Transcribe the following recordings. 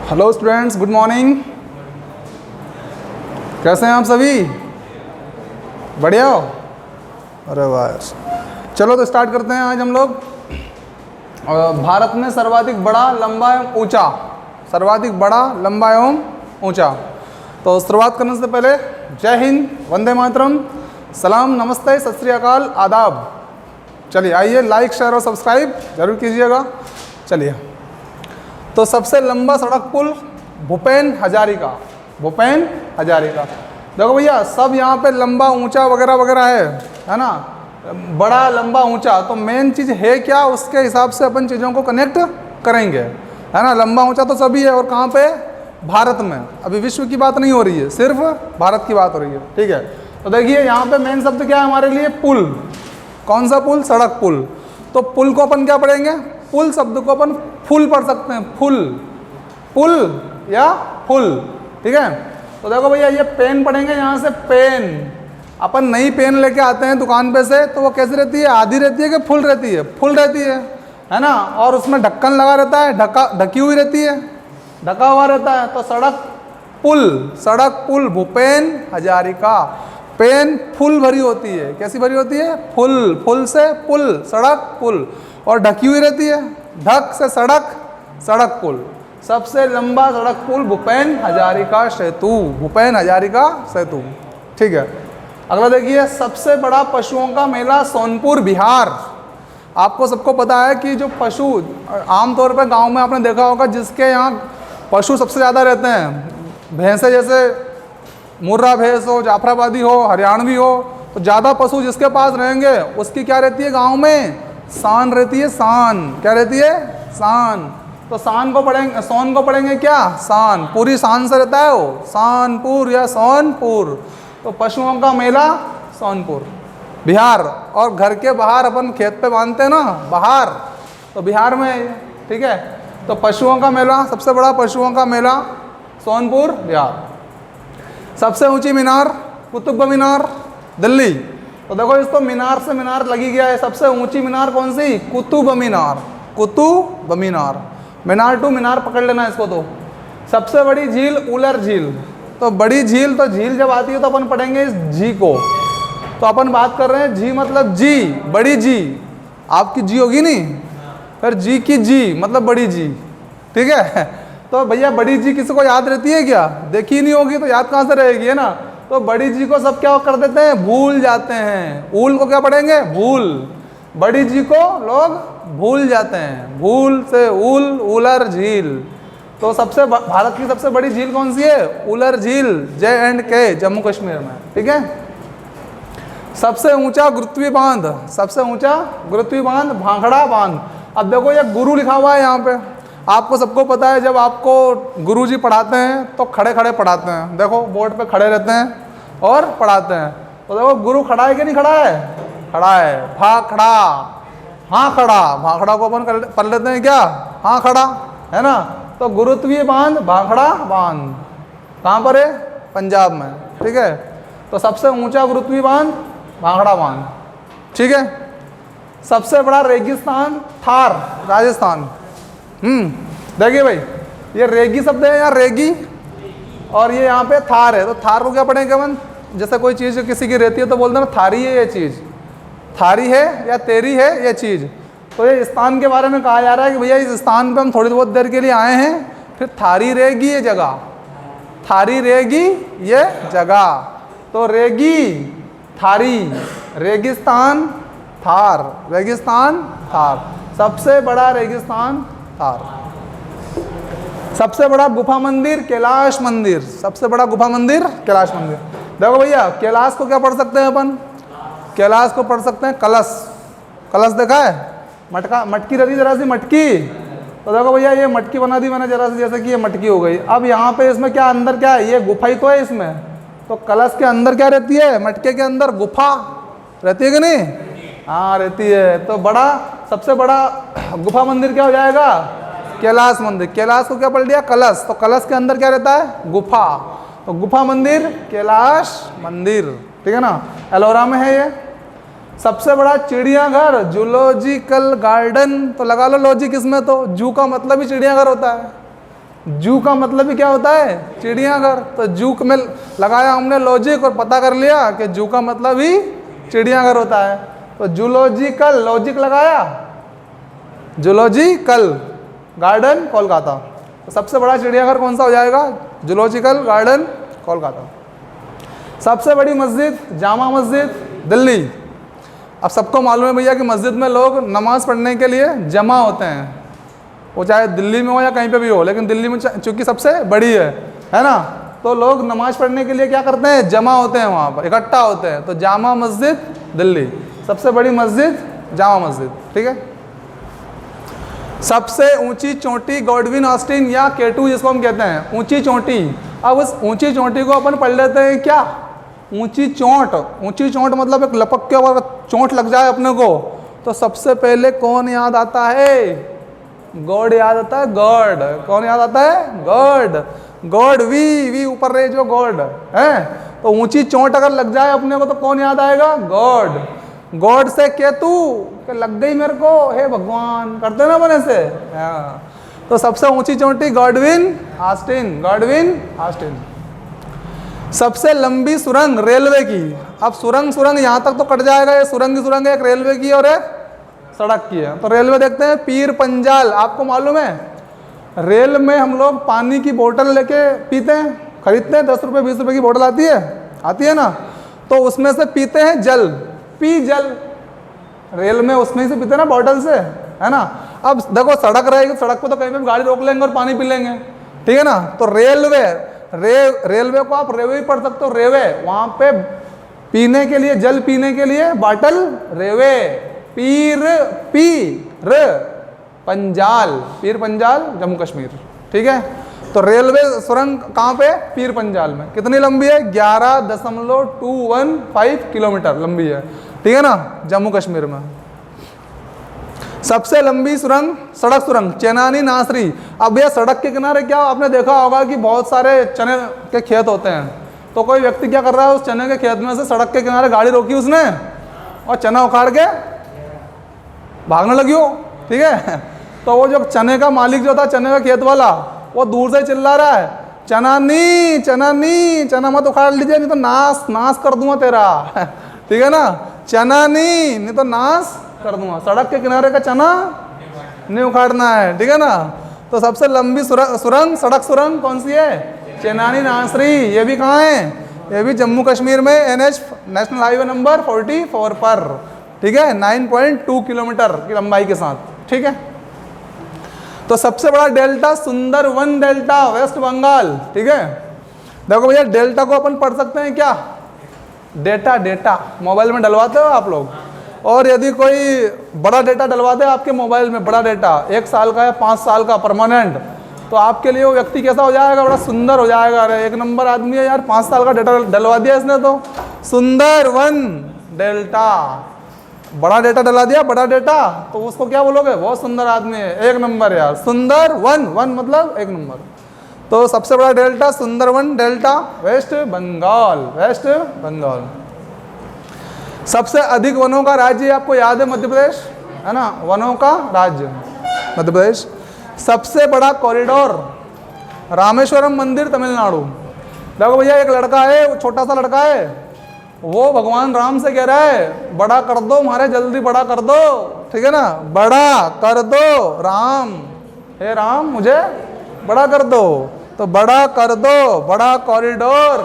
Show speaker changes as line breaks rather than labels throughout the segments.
Hello students, good morning. कैसे हैं आप सभी? बढ़िया हो? अरे वाह यार। चलो तो स्टार्ट करते हैं। आज हम लोग भारत में सर्वाधिक बड़ा, लंबा एवं ऊंचा, सर्वाधिक बड़ा, लंबा एवं ऊंचा। तो शुरुआत करने से पहले जय हिंद, वंदे मातरम, सलाम, नमस्ते, सत श्री अकाल, आदाब। चलिए आइए, लाइक शेयर और सब्सक्राइब जरूर कीजिएगा। चलिए, तो सबसे लंबा सड़क पुल भूपेन हजारिका, भूपेन हजारिका। देखो भैया, सब यहाँ पे लंबा ऊंचा वगैरह वगैरह है ना, बड़ा लंबा ऊंचा। तो मेन चीज़ है क्या, उसके हिसाब से अपन चीज़ों को कनेक्ट करेंगे, है ना। लंबा ऊंचा तो सभी है, और कहाँ पे? भारत में। अभी विश्व की बात नहीं हो रही है, सिर्फ भारत की बात हो रही है, ठीक है। तो देखिए यहाँ पे मेन शब्द क्या है हमारे लिए? पुल। कौन सा पुल? सड़क पुल। तो पुल को अपन क्या पढ़ेंगे? पुल शब्द को अपन फुल पढ़ सकते हैं, फुल, पुल या फुल, ठीक है। तो देखो भैया, ये पेन पढ़ेंगे, यहाँ से पेन। अपन नई पेन लेके आते हैं दुकान पे से, तो वो कैसी रहती है? आधी रहती है कि फुल रहती है? फुल रहती है ना। और उसमें ढक्कन लगा रहता है, ढकी हुई रहती है, ढका हुआ रहता है। तो सड़क पुल, सड़क पुल भूपेन हजारिका। पेन फुल भरी होती है। कैसी भरी होती है? फुल। फुल से पुल, सड़क पुल। और ढकी हुई रहती है, ढक से सड़क, सड़क पुल। सबसे लंबा सड़क पुल भूपेन हजारिका सेतु, भूपेन हजारिका सेतु, ठीक है। अगला देखिए, सबसे बड़ा पशुओं का मेला सोनपुर, बिहार। आपको सबको पता है कि जो पशु आमतौर पर गांव में आपने देखा होगा, जिसके यहाँ पशु सबसे ज़्यादा रहते हैं, भैंसे जैसे मुर्रा भैंस हो, जाफराबादी हो, हरियाणवी हो, तो ज़्यादा पशु जिसके पास रहेंगे उसकी क्या रहती है गांव में? शान रहती है, शान। क्या रहती है? शान। तो शान को पढ़ेंगे, सोन को पढ़ेंगे क्या? शान। पूरी शान से रहता है वो, शानपुर या सोनपुर। तो पशुओं का मेला सोनपुर, बिहार। और घर के बाहर अपन खेत पे बांधते हैं ना, बाहर, तो बिहार में है, ठीक है। तो पशुओं का मेला, सबसे बड़ा पशुओं का मेला सोनपुर, बिहार। सबसे ऊंची मीनार कुतुब मीनार, दिल्ली। तो देखो, इसको मीनार से मीनार लगी गया है। सबसे ऊंची मीनार कौन सी? कुतुब मीनार, कुतुब मीनार। मीनार टू मीनार पकड़ लेना इसको। तो सबसे बड़ी झील उलर झील। तो बड़ी झील, तो झील जब आती है तो अपन पढ़ेंगे इस जी को। तो अपन बात कर रहे हैं जी मतलब जी, बड़ी जी। आपकी जी होगी नहीं, फिर जी की जी मतलब बड़ी जी, ठीक है। तो भैया बड़ी जी किसी को याद रहती है क्या? देखी नहीं होगी तो याद कहाँ से रहेगी, है ना। तो बड़ी जी को सब क्या कर देते हैं? भूल जाते हैं। ऊल को क्या पढ़ेंगे? भूल। बड़ी जी को लोग भूल जाते हैं, भूल से ऊल, उलर झील। तो सबसे भारत की सबसे बड़ी झील कौन सी है? उलर झील, J&K, जम्मू कश्मीर में, ठीक है। सबसे ऊंचा गुरुत्वीय बांध, सबसे ऊंचा गुरुत्वीय बांध भांखड़ा बांध। अब देखो, ये गुरु लिखा हुआ है यहाँ पे। आपको सबको पता है, जब आपको गुरुजी पढ़ाते हैं तो खड़े खड़े पढ़ाते हैं। देखो, बोर्ड पे खड़े रहते हैं और पढ़ाते हैं। तो देखो, गुरु खड़ा है कि नहीं खड़ा है? खड़ा है। भाखड़ा, हाँ खड़ा। भाखड़ा को अपन पढ़ लेते हैं क्या? हाँ खड़ा, है ना। तो गुरुत्वीय बांध भाखड़ा बांध कहाँ पर है? पंजाब में, ठीक है। तो सबसे ऊंचा गुरुत्वीय बांध भाखड़ा बांध, ठीक है। सबसे बड़ा रेगिस्तान थार, राजस्थान। देखिए भाई, ये रेगी शब्द है यहाँ, रेगी, और ये यहाँ पे थार है। तो थार को क्या पढ़ेंगे अपन? जैसे कोई चीज़ किसी की रहती है तो बोलते हैं ना, थारी है ये चीज़, थारी है या तेरी है ये चीज़। तो ये स्थान के बारे में कहा जा रहा है कि भैया इस स्थान पे हम थोड़ी बहुत देर के लिए आए हैं, फिर थारी रहेगी ये जगह, थारी रहेगी ये जगह। तो रेगी, थारी, रेगिस्तान, थार, रेगिस्तान, थार। सबसे बड़ा रेगिस्तान थार। सबसे बड़ा गुफा मंदिर कैलाश मंदिर, सबसे बड़ा गुफा मंदिर कैलाश मंदिर। देखो भैया, कैलाश को क्या पढ़ सकते हैं अपन? कैलाश को पढ़ सकते हैं कलश। कलश देखा है? मटका, मटकी रहती जरा सी, मटकी। तो देखो भैया, ये मटकी बना दी मैंने जरा सी, जैसे कि ये मटकी हो गई। अब यहाँ पे इसमें क्या, अंदर क्या है? ये गुफा ही तो है इसमें। तो कलश के अंदर क्या रहती है? मटके के अंदर गुफा रहती है कि नहीं? हाँ रहती है। तो बड़ा, सबसे बड़ा गुफा मंदिर क्या हो जाएगा? कैलाश मंदिर। कैलाश को क्या पढ़ लिया? कलश। तो कलश के अंदर क्या रहता है? गुफा। तो गुफा मंदिर कैलाश मंदिर, ठीक है ना। एलोरा में है ये। सबसे बड़ा चिड़ियाघर जूलॉजिकल गार्डन। तो लगा लो लॉजिक इसमें, तो जू का मतलब ही चिड़ियाघर होता है। जू का मतलब ही क्या होता है? चिड़ियाघर। तो जू में लगाया हमने लॉजिक और पता कर लिया कि जू का मतलब ही चिड़ियाघर होता है। तो जूलॉजिकल, लॉजिक लगाया, जूलॉजिकल गार्डन कोलकाता। तो सबसे बड़ा चिड़ियाघर कौन सा हो जाएगा? Zoological garden Kolkata. सबसे बड़ी मस्जिद जामा मस्जिद दिल्ली। अब सबको मालूम है भैया कि मस्जिद में लोग नमाज़ पढ़ने के लिए जमा होते हैं, वो चाहे दिल्ली में हो या कहीं पे भी हो, लेकिन दिल्ली में चूँकि सबसे बड़ी है ना, तो लोग नमाज़ पढ़ने के लिए क्या करते हैं? जमा होते हैं, वहाँ पर इकट्ठा होते हैं। तो जामा मस्जिद दिल्ली, सबसे बड़ी मस्जिद जामा मस्जिद, ठीक है। सबसे ऊंची चोटी गॉडविन ऑस्टिन या K2 जिसको हम कहते हैं, ऊंची चोटी। अब उस ऊंची चोटी को अपन पढ़ लेते हैं क्या? ऊंची चोट। ऊंची चोट मतलब एक लपक के अगर चोट लग जाए अपने को, तो सबसे पहले कौन याद आता है? गॉड याद आता है, गॉड। कौन याद आता है? गॉड। गॉड, वी ऊपर रहे जो गॉड है। तो ऊंची चोट अगर लग जाए अपने को तो कौन याद आएगा? गॉड। गॉड से केतु कि लग गई मेरे को, हे भगवान, करते ना बने से। हाँ, तो सबसे ऊंची चोटी गॉडविन ऑस्टिन, गॉडविन ऑस्टिन। सबसे लंबी सुरंग रेलवे की। अब सुरंग यहाँ तक तो कट जाएगा, ये सुरंग की सुरंग है, एक रेलवे की और एक सड़क की है। तो रेलवे देखते हैं, पीर पंजाल। आपको मालूम है रेल में हम लोग पानी की बोतल लेके पीते हैं, खरीदते हैं, 10 रुपये 20 रुपये की बोतल आती है ना, तो उसमें से पीते हैं जल, पी जल। रेल में उसमें से पीते ना बोतल से, है ना। अब देखो सड़क रहेगी, सड़क पे तो कहीं पे भी गाड़ी रोक लेंगे और पानी पी लेंगे, ठीक है ना। तो रेलवे को आप रेवे भी पढ़ सकते हो, रेवे। वहाँ पे पीने के लिए, जल पीने के लिए बाटल रेवे। पीर पंजाल, पीर पंजाल जम्मू कश्मीर, ठीक है। तो रेलवे सुरंग कहाँ पे? पीर पंजाल में। कितनी लंबी है? 11.215 किलोमीटर लंबी है, ठीक है ना, जम्मू कश्मीर में। सबसे लंबी सुरंग सड़क सुरंग चेनानी नासरी। अब यह सड़क के किनारे क्या आपने देखा होगा कि बहुत सारे चने के खेत होते हैं, तो कोई व्यक्ति क्या कर रहा है, उस चने के खेत में से सड़क के किनारे गाड़ी रोकी उसने और चना उखाड़ के भागने लगी हो, ठीक है। तो वो जो चने का मालिक जो था, चने का खेत वाला, वो दूर से चिल्ला रहा है, चना नी, चना मत उखाड़ लीजिए नहीं तो नाश कर दूंगा तेरा, ठीक है ना। चना नहीं तो नाश कर दूंगा। सड़क के किनारे का चना नहीं उखाड़ना है, ठीक है ना। तो सबसे लंबी सुरंग सड़क सुरंग कौन सी है? चेनानी नासरी। ये भी कहाँ है? ये भी जम्मू कश्मीर में NH नेशनल हाईवे नंबर 44 पर, ठीक है, 9.2 किलोमीटर की लंबाई के साथ, ठीक है। तो सबसे बड़ा delta Sundarban delta, West Bengal, ठीक है। देखो भैया डेल्टा को अपन पढ़ सकते हैं क्या? डेटा मोबाइल में डलवाते हो आप लोग, और यदि कोई बड़ा डेटा डलवाते हैं आपके मोबाइल में, बड़ा डेटा 1 साल का या 5 साल का परमानेंट, तो आपके लिए वो व्यक्ति कैसा हो जाएगा? बड़ा सुंदर हो जाएगा। अरे 1 नंबर आदमी है यार, 5 साल का डेटा डलवा दिया इसने, तो सुंदरवन डेल्टा, बड़ा डेटा डला दिया, बड़ा डेटा, तो उसको क्या बोलोगे? बहुत सुंदर आदमी है, 1 नंबर यार, सुंदरवन, वन मतलब 1 नंबर। तो सबसे बड़ा delta Sundarban delta, West Bengal, West Bengal. सबसे अधिक वनों का राज्य आपको याद है? मध्य प्रदेश, है ना, वनों का राज्य मध्य प्रदेश। सबसे बड़ा कॉरिडोर रामेश्वरम मंदिर तमिलनाडु। देखो भैया एक लड़का है, वो छोटा सा लड़का है, वो भगवान राम से कह रहा है बड़ा कर दो हमारे, जल्दी बड़ा कर दो, ठीक है ना, बड़ा कर दो राम, हे राम मुझे बड़ा कर दो। तो बड़ा कर दो, बड़ा कॉरिडोर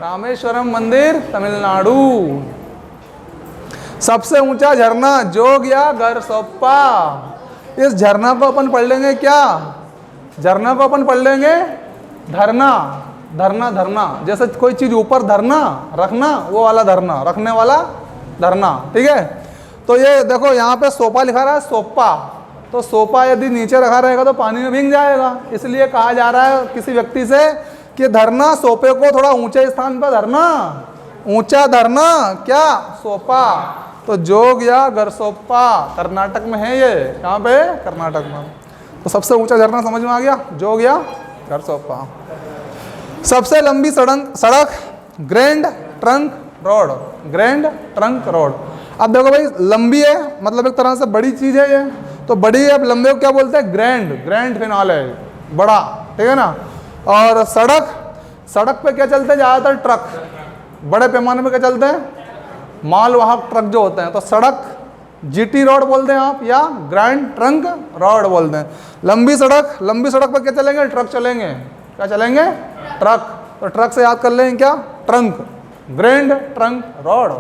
रामेश्वरम मंदिर तमिलनाडु। सबसे ऊंचा झरना जोग या गरसोप्पा। इस झरना को अपन पढ़ लेंगे क्या? झरना को अपन पढ़ लेंगे धरना, धरना, धरना, जैसे कोई चीज ऊपर धरना रखना, वो वाला धरना, रखने वाला धरना, ठीक है। तो ये देखो यहाँ पे सोपा लिखा रहा है, सोपा, तो सोपा यदि नीचे रखा रहेगा तो पानी में भीग जाएगा, इसलिए कहा जा रहा है किसी व्यक्ति से कि धरना, सोपे को थोड़ा ऊंचे स्थान पर धरना, ऊंचा धरना, क्या? सोपा। तो जोग या गरसोप्पा कर्नाटक में है, ये कहाँ पे? कर्नाटक में। तो सबसे ऊंचा झरना समझ में आ गया, जोग या गरसोप्पा। सबसे लंबी सड़क grand trunk road, grand trunk road. अब देखो भाई लंबी है मतलब एक तरह से बड़ी चीज है ये, तो बड़ी है, अब लंबे को क्या बोलते हैं? ग्रैंड, ग्रैंड फिनाले, बड़ा, ठीक है ना। और सड़क, सड़क पे क्या चलते हैं ज़्यादातर? ट्रक। बड़े पैमाने पे क्या चलते हैं? मालवाहक ट्रक जो होते हैं। तो सड़क जीटी रोड बोलते हैं आप, या ग्रैंड ट्रंक रोड बोलते हैं। लंबी सड़क, लंबी सड़क पर क्या चलेंगे? ट्रक चलेंगे। क्या चलेंगे? ट्रक। तो ट्रक से याद कर लें क्या? Trunk, grand trunk road.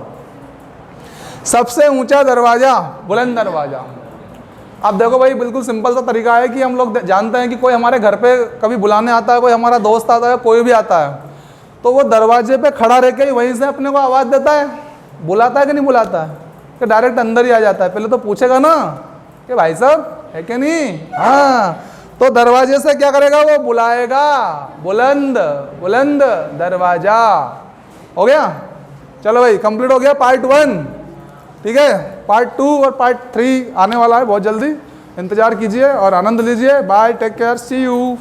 सबसे ऊंचा दरवाजा, बुलंद दरवाजा। अब देखो भाई, बिल्कुल सिंपल सा तरीका है कि हम लोग जानते हैं कि कोई हमारे घर पे कभी बुलाने आता है, कोई हमारा दोस्त आता है, कोई भी आता है, तो वो दरवाजे पे खड़ा रह के वहीं से अपने को आवाज़ देता है, बुलाता है कि नहीं बुलाता है? कि डायरेक्ट अंदर ही आ जाता है? पहले तो पूछेगा ना कि भाई साहब है कि नहीं। हाँ, तो दरवाजे से क्या करेगा? वो बुलाएगा, बुलंद बुलंद दरवाजा। हो गया? चलो भाई, कंप्लीट हो गया पार्ट 1। ठीक है, पार्ट 2 और पार्ट 3 आने वाला है बहुत जल्दी। इंतजार कीजिए और आनंद लीजिए। Bye, take care, see you.